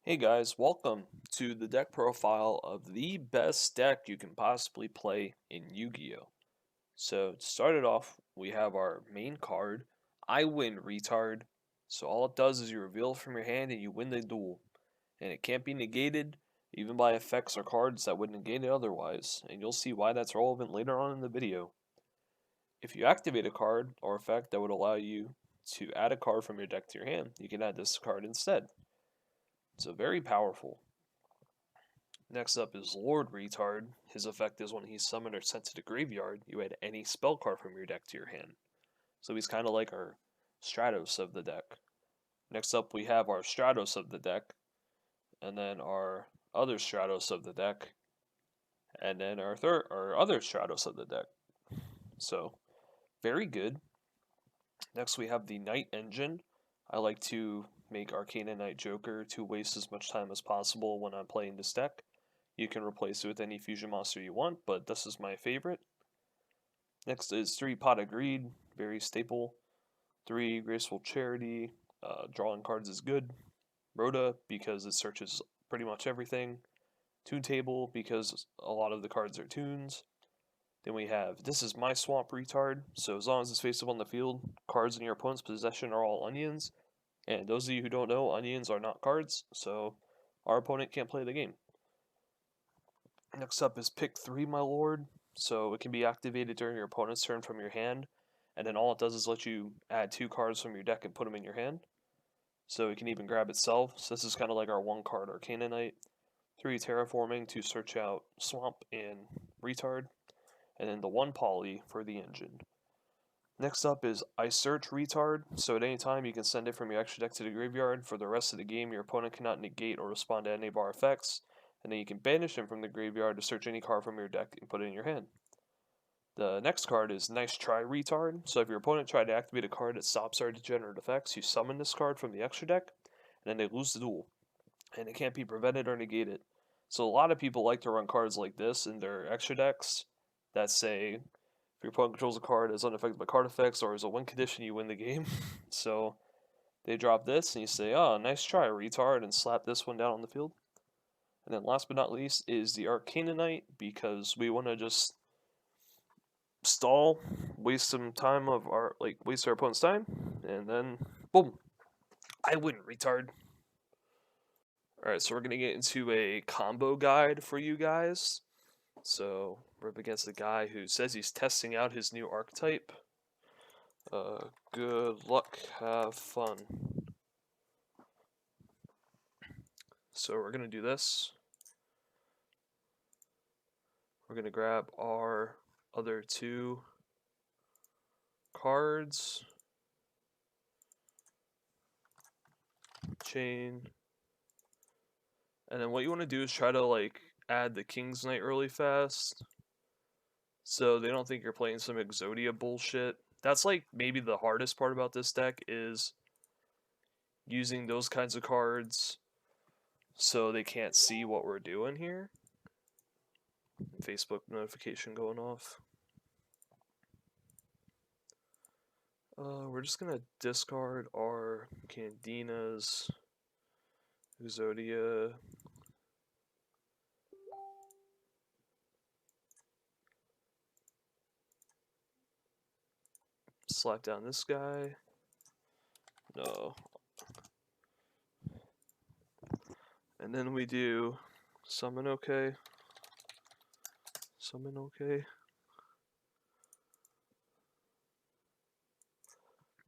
Hey guys, welcome to the deck profile of the best deck you can possibly play in Yu-Gi-Oh! So to start it off, we have our main card, I Win Retard. So all it does is you reveal it from your hand and you win the duel. And it can't be negated even by effects or cards that would negate it otherwise, and you'll see why that's relevant later on in the video. If you activate a card or effect that would allow you to add a card from your deck to your hand, you can add this card instead. So very powerful. Next up is Lord Retard. His effect is when he's summoned or sent to the graveyard, you add any spell card from your deck to your hand. So he's kind of like our Stratos of the deck. Next up, we have our Stratos of the deck, and then our other Stratos of the deck, and then our other Stratos of the deck. So very good. Next, we have the Knight Engine. I like to make Arcana Knight Joker to waste as much time as possible when I'm playing this deck. You can replace it with any fusion monster you want, but this is my favorite. Next is 3 Pot of Greed, very staple. 3 Graceful Charity, drawing cards is good. Rhoda, because it searches pretty much everything. Toon Table, because a lot of the cards are tunes. Then we have This Is My Swamp Retard, so as long as it's face up on the field, cards in your opponent's possession are all onions. And those of you who don't know, onions are not cards, so our opponent can't play the game. Next up is Pick 3, my lord. So it can be activated during your opponent's turn from your hand, and then all it does is let you add 2 cards from your deck and put them in your hand. So it can even grab itself. So this is kind of like our 1 card Arcana Knight. 3 Terraforming to search out Swamp and Retard, and then the 1 Poly for the engine. Next up is I Search Retard. So at any time you can send it from your extra deck to the graveyard. For the rest of the game, your opponent cannot negate or respond to any of our effects, and then you can banish him from the graveyard to search any card from your deck and put it in your hand. The next card is Nice Try Retard. So if your opponent tried to activate a card that stops our degenerate effects, you summon this card from the extra deck, and then they lose the duel. And it can't be prevented or negated. So a lot of people like to run cards like this in their extra decks that say if your opponent controls a card as unaffected by card effects or as a win condition, you win the game. So they drop this and you say, oh, nice try, retard, and slap this one down on the field. And then last but not least is the Arcana Knight, because we want to just stall, waste some time of our waste our opponent's time, and then boom, I win, retard. Alright, so we're gonna get into a combo guide for you guys. So we're up against a guy who says he's testing out his new archetype. Good luck, have fun. So we're gonna do this. We're gonna grab our other 2 cards. Chain. And then what you want to do is try to add the King's Knight really fast, so they don't think you're playing some Exodia bullshit. That's maybe the hardest part about this deck is using those kinds of cards so they can't see what we're doing here. Facebook notification going off. We're just gonna discard our Candinas, Exodia. Slap down this guy. No. And then we do summon okay. Summon okay.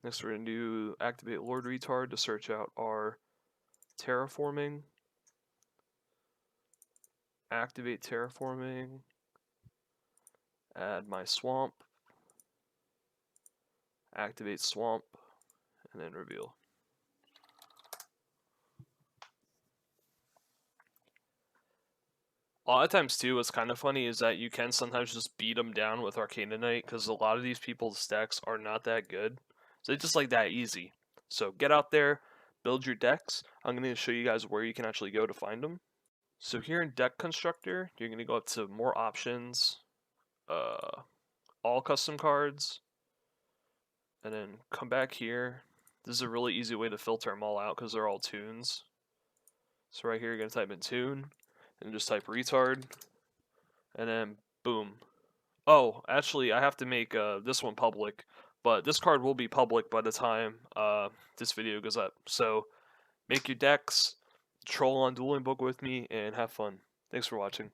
Next we're going to do activate Lord Retard to search out our Terraforming. Activate Terraforming. Add my Swamp. Activate Swamp. And then reveal. A lot of times too, what's kind of funny is that you can sometimes just beat them down with Arcana Knight, because a lot of these people's decks are not that good. So it's just that easy. So get out there, build your decks. I'm going to show you guys where you can actually go to find them. So here in Deck Constructor, you're going to go up to More Options, All Custom Cards, and then come back here. This is a really easy way to filter them all out because they're all tunes. So right here, you're gonna type in tune, and just type retard, and then boom. Oh, actually, I have to make this one public, but this card will be public by the time this video goes up. So make your decks, troll on Dueling Book with me, and have fun. Thanks for watching.